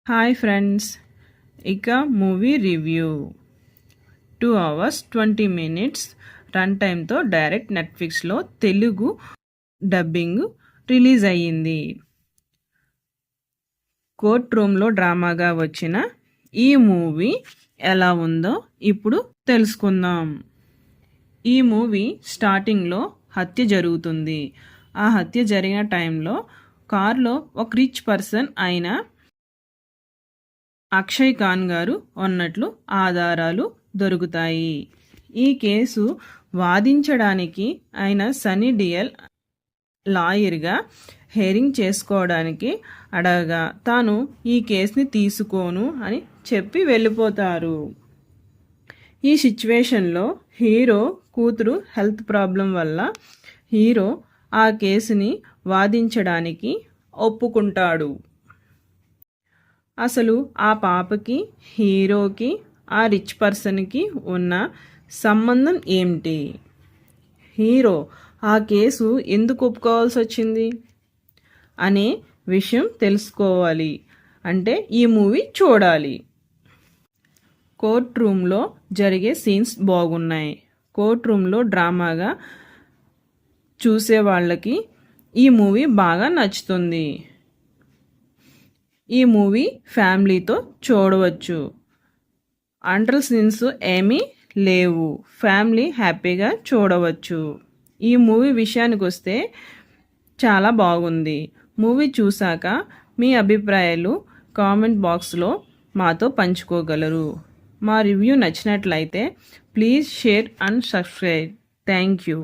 Hi friends, ఇక movie review 2 hours 20 minutes run టైంతో direct నెట్ఫ్లిక్స్లో తెలుగు డబ్బింగ్ రిలీజ్ అయ్యింది. కోర్ట్ రూమ్లో డ్రామాగా వచ్చిన ఈ మూవీ ఎలా ఉందో ఇప్పుడు తెలుసుకుందాం. ఈ మూవీ స్టార్టింగ్లో హత్య జరుగుతుంది. ఆ హత్య జరిగిన టైంలో కార్లో ఒక రిచ్ పర్సన్ అయిన అక్షయ్ ఖాన్ గారు ఉన్నట్లు ఆధారాలు దొరుకుతాయి. ఈ కేసు వాదించడానికి ఆయన సన్నీ డియోల్ లాయర్గా హెరింగ్ చేసుకోవడానికి అడగగా తాను ఈ కేసుని తీసుకోను అని చెప్పి వెళ్ళిపోతారు. ఈ సిచ్యువేషన్లో హీరో కూతురు హెల్త్ ప్రాబ్లం వల్ల హీరో ఆ కేసుని వాదించడానికి ఒప్పుకుంటాడు. అసలు ఆ పాపకి హీరోకి ఆ రిచ్ పర్సన్కి ఉన్న సంబంధం ఏమిటి? హీరో ఆ కేసు ఎందుకు ఒప్పుకోవాల్సి వచ్చింది అనే విషయం తెలుసుకోవాలి అంటే ఈ మూవీ చూడాలి. కోర్ట్ రూమ్లో జరిగే సీన్స్ బాగున్నాయి. కోర్ట్ రూమ్లో డ్రామాగా చూసే వాళ్ళకి ఈ మూవీ బాగా నచ్చుతుంది. ఈ మూవీ ఫ్యామిలీతో చూడవచ్చు. అండర్ సీన్స్ ఏమీ లేవు. ఫ్యామిలీ హ్యాపీగా చూడవచ్చు. ఈ మూవీ విషయానికి వస్తే చాలా బాగుంది. మూవీ చూశాక మీ అభిప్రాయాలు కామెంట్ బాక్స్లో మాతో పంచుకోగలరు. మా రివ్యూ నచ్చినట్లయితే please share and subscribe. Thank you.